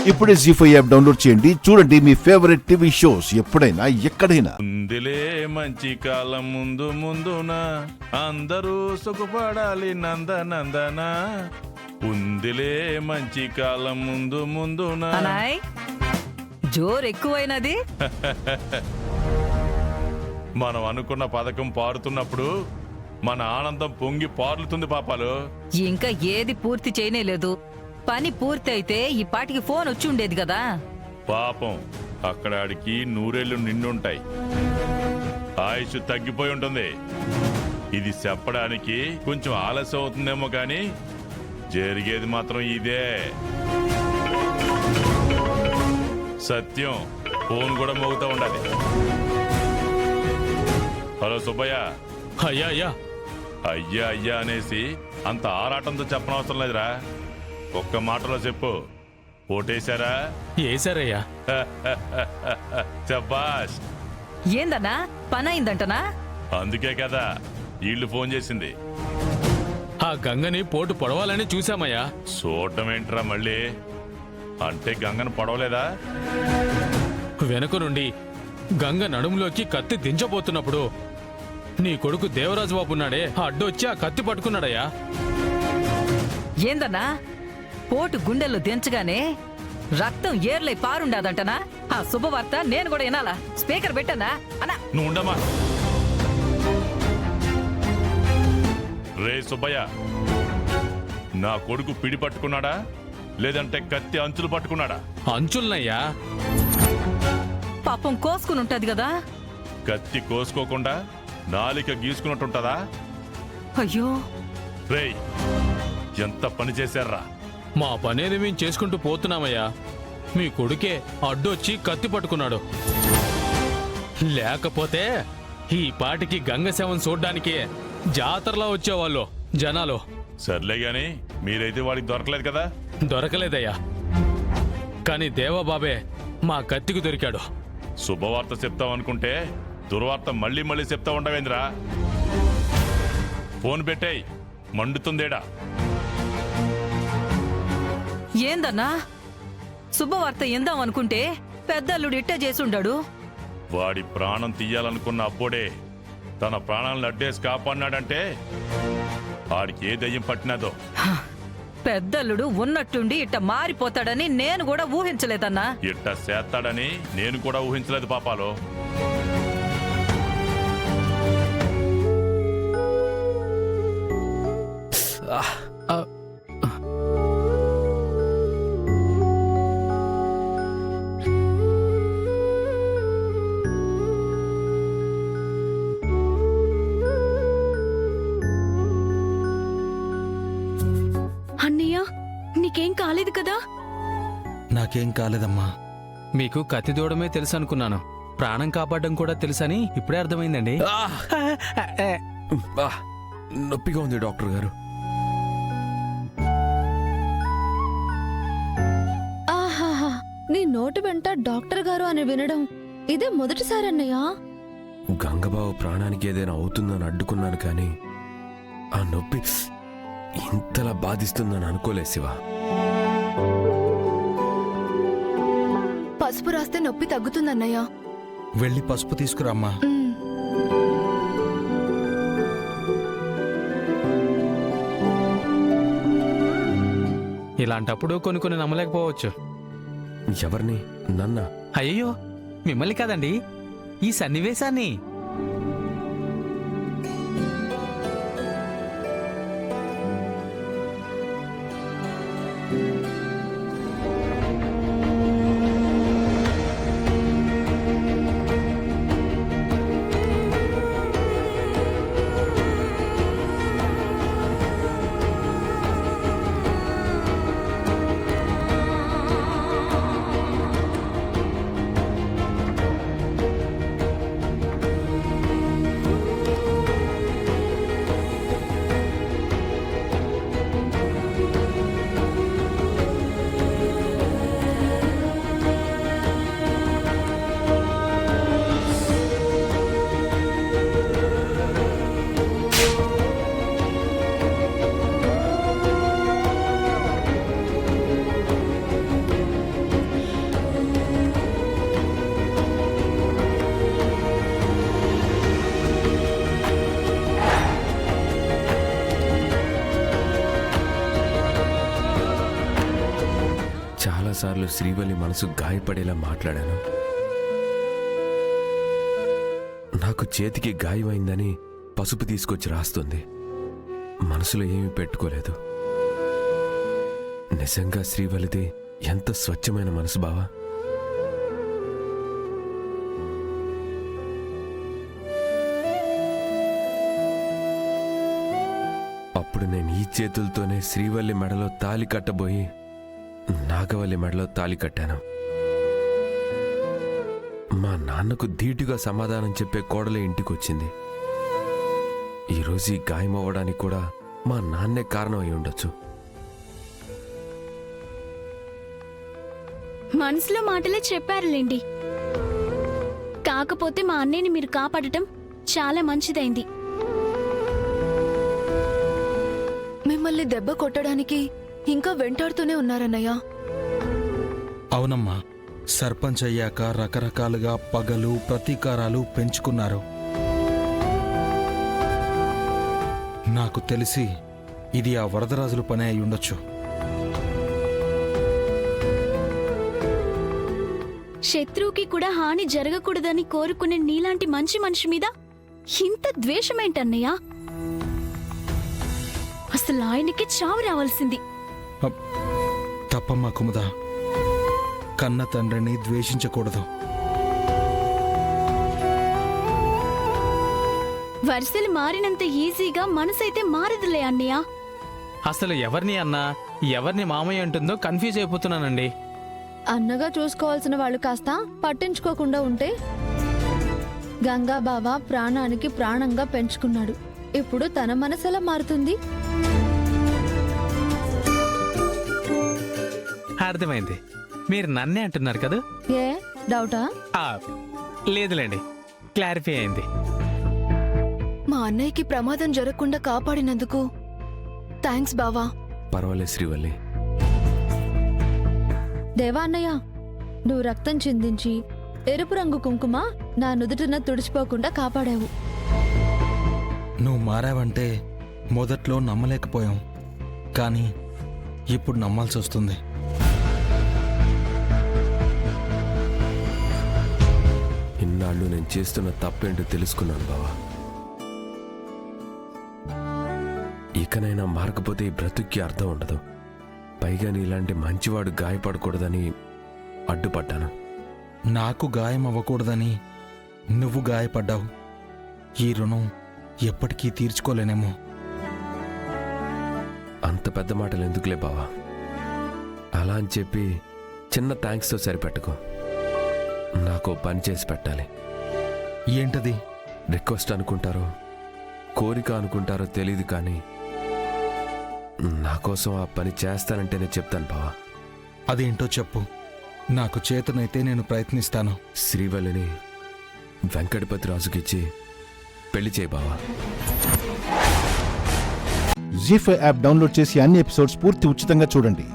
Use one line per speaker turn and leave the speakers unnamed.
ఇప్పుడే జీ5 app download చేయండి. చూడండి మీ ఫేవరెట్ టీవీ షోస్ ఎప్పుడైనా ఎక్కడైనా.
ముందులే మంచి కాలం ముందు ముందున అందరూ సుఖపడాలి నందనందన. ఉందిలే మంచి కాలం ముందు ముందున.
అనాయ్ జోర్ ఎక్కువైనది.
మనం అనుకున్న పథకం పారుతున్నప్పుడు మన ఆనందం పొంగి పారుతుంది పాపాలు.
ఇంకా ఏది పూర్తి చేయనేలేదు. పని పూర్తి అయితే ఈ పాటికి ఫోన్ వచ్చి ఉండేది కదా.
పాపం అక్కడ ఆడికి నూరేళ్లు నిండుంటాయి, ఆయుష్ తగ్గిపోయి ఉంటుంది. ఇది చెప్పడానికి కొంచెం ఆలస్యం అవుతుందేమో కానీ జరిగేది మాత్రం ఇదే. సత్యం ఫోన్ కూడా మోగుతూ ఉండాలి. హలో సుబ్బయ్య.
అయ్యా అయ్యా
అయ్యా అయ్యా అనేసి అంత ఆరాటంతో చెప్పనవసరం లేదురా. ఒక్క మాటలో చెప్పు, ఓటేశారా?
ఏసారయ్యా.
శభాష్.
ఏందన్నా పని అయిందంటనా?
అందుకే కదా వీళ్ళు ఫోన్ చేసింది.
ఆ గంగని పోటు పొడవాలని చూశామయ్యా.
చూడటం ఏంట్రా మళ్ళీ? అంటే గంగను పడవలేదా?
వెనక నుండి గంగ నడుములోకి కత్తి దించబోతున్నప్పుడు నీ కొడుకు దేవరాజు బాబు ఉన్నాడే, అడ్డొచ్చి ఆ కత్తి పట్టుకున్నాడయ్యా.
ఏందన్నా పోటు గుండెల్లో దించగానే రక్తం ఏర్లై పారుండాదంటనా? ఆ శుభవార్త నేను కూడా వినాలా? స్పీకర్ పెట్టనా అన్నా?
నువ్వు ఉండమా. రే సుబ్బయ్య, నా కొడుకు పిడి పట్టుకున్నాడా లేదంటే కత్తి అంచులు పట్టుకున్నాడా?
అంచులనయ్యా.
పాపం కోసుకుని ఉంటది కదా.
కత్తి కోసుకోకుండా నాలిక గీసుకున్నట్టుంటదా?
అయ్యో
రేయ్, ఎంత పని చేశారా?
మా పనేది మేము చేసుకుంటూ పోతున్నామయ్యా. మీ కొడుకే అడ్డొచ్చి కత్తి పట్టుకున్నాడు. లేకపోతే ఈ పాటికి గంగ సేవను చూడ్డానికి జాతరలా వచ్చేవాళ్ళు జనాలు.
సర్లే గాని మీరైతే వాడికి దొరకలేదు కదా?
దొరకలేదయ్యా. కానీ దేవబాబే మా కత్తికి దొరికాడు.
శుభవార్త చెప్తావనుకుంటే దుర్వార్త మళ్ళీ మళ్ళీ చెప్తా ఉండవేంద్రా? ఫోన్ పెట్టేయ్, మండుతుందేడా.
ఏందన్నా శుభవార్త ఎందాం అనుకుంటే పెద్దల్లుడు ఇట్ట చేసుండాడు.
వాడి ప్రాణం తీయాలనుకున్న అప్పుడే తన ప్రాణాలను అడ్డేసి కాపాడినాడంటే వాడికి ఏ దయ్యం పట్టినాదో.
పెద్దల్లుడు ఉన్నట్టుండి ఇట్ట మారిపోతాడని నేను కూడా ఊహించలేదన్నా.
ఇట్ట చేస్తాడని నేను కూడా ఊహించలేదు పాపాలో.
అన్నయ్య నీకేం కాలేదు కదా?
నాకేం కాలేదమ్మా.
మీకు కత్తి దూడమే తెలుసు అనుకున్నాను, ప్రాణం కాపాడడం కూడా తెలుసని ఇప్పుడే అర్థమైందండి.
నొప్పిగా ఉంది డాక్టర్ గారు.
ఆహాహా, నీ నోటి వెంట డాక్టర్ గారు అని వినడం ఇదే మొదటిసారి అన్నయ్య.
గంగబాబు ప్రాణానికి ఏదైనా అవుతుందని అడ్డుకున్నాను కానీ ఆ నొప్పి ఇంతలా బాధిస్తుందని అనుకోలేదు శివ.
పసుపు రాస్తే నొప్పి తగ్గుతుందన్నయ్య.
వెళ్ళి పసుపు తీసుకురామ్మా.
ఇలాంటప్పుడు కొన్ని నమ్మలేకపోవచ్చు.
ఎవరిని? నన్న?
అయ్యో మిమ్మల్ని కాదండి, ఈ సన్నివేశాన్ని.
చాలాసార్లు శ్రీవల్లి మనసు గాయపడేలా మాట్లాడాను. నాకు చేతికి గాయమైందని పసుపు తీసుకొచ్చి రాస్తుంది. మనసులో ఏమీ పెట్టుకోలేదు. నిజంగా శ్రీవల్లిది ఎంత స్వచ్ఛమైన మనసు బావా. అప్పుడు నేను ఈ చేతులతోనే శ్రీవల్లి మెడలో తాలి కట్టబోయి నాగవల్లి మెడలో తాలి కట్టాను. మా నాన్నకు ధీటుగా సమాధానం చెప్పే కోడలే ఇంటికొచ్చింది. ఈరోజు ఈ గాయం అవ్వడానికి కూడా మా నాన్నే కారణం అయి ఉండొచ్చు.
మనసులో మాటలే చెప్పారులేండి. కాకపోతే మా అన్నయ్యని మీరు కాపాడటం చాలా మంచిదైంది.
మిమ్మల్ని దెబ్బ కొట్టడానికి ఇంకా వెంటాడుతూనే ఉన్నారన్నయ్య.
అవునమ్మా, సర్పంచ్ అయ్యాక రకరకాలుగా పగలు ప్రతీకారాలు పెంచుకున్నారు. నాకు తెలిసి ఇది ఆ వరదరాజుల పని అయి ఉండొచ్చు.
శత్రువుకి కూడా హాని జరగకూడదని కోరుకునే నీలాంటి మంచి మనిషి మీద ఇంత ద్వేషమేంటన్నయ్యా? అసలు ఆయనకి చావు రావాల్సింది.
తప్పమ్మా కుముద, కన్న తండ్రిని ద్వేషించకూడదు.
వరుసలు మారినంత ఈజీగా మనసైతే మారదులే అన్నయ్య.
అసలు ఎవరిని అన్నా ఎవరిని మామయ్య అంటుందో కన్ఫ్యూజ్ అయిపోతున్నానండి.
అన్నగా చూసుకోవాల్సిన వాళ్ళు కాస్త పట్టించుకోకుండా ఉంటే గంగా బావ ప్రాణానికి ప్రాణంగా పెంచుకున్నాడు. ఇప్పుడు తన మనసు ఎలా మారుతుంది?
అర్థమైంది. మీరు నన్నే అంటున్నారు కదా?
ఏ డౌటా?
లేదులేండి, క్లారిఫై అయింది.
మా అన్నయ్యకి ప్రమాదం జరగకుండా కాపాడినందుకు థ్యాంక్స్ బావా.
పర్వాలేదు శ్రీవల్లి.
దేవా అన్నయ్య, నువ్వు రక్తం చిందించి ఎరుపు రంగు కుంకుమ నా నుదుటిన తుడిచిపోకుండా కాపాడావు.
నువ్వు మారావంటే మొదట్లో నమ్మలేకపోయాం, కానీ ఇప్పుడు నమ్మాల్సి వస్తుంది.
ఇన్నాళ్ళు నేను చేస్తున్న తప్పేంటో తెలుసుకున్నాను బావా. ఇకనైనా మారకపోతే ఈ బ్రతుక్కి అర్థం ఉండదు. పైగా నీలాంటి మంచివాడు గాయపడకూడదని అడ్డుపడ్డాను.
నాకు గాయం అవ్వకూడదని నువ్వు గాయపడ్డావు. ఈ రుణం ఎప్పటికీ తీర్చుకోలేనేమో.
అంత పెద్ద మాటలు ఎందుకులే బావా. అలా అని చెప్పి చిన్న థ్యాంక్స్తో సరిపెట్టుకో. నాకు పని చేసి పెట్టాలి.
ఏంటది?
రిక్వెస్ట్ అనుకుంటారో కోరిక అనుకుంటారో తెలీదు, కానీ నా కోసం ఆ పని చేస్తానంటేనే చెప్తాను బావా.
అదేంటో చెప్పు. నాకు చేతనైతే నేను ప్రయత్నిస్తాను.
శ్రీవల్లిని వెంకటపతి రాజుకిచ్చి పెళ్లి చేయి బావా.
జీ5 యాప్ డౌన్లోడ్ చేసి అన్ని ఎపిసోడ్స్ పూర్తి ఉచితంగా చూడండి.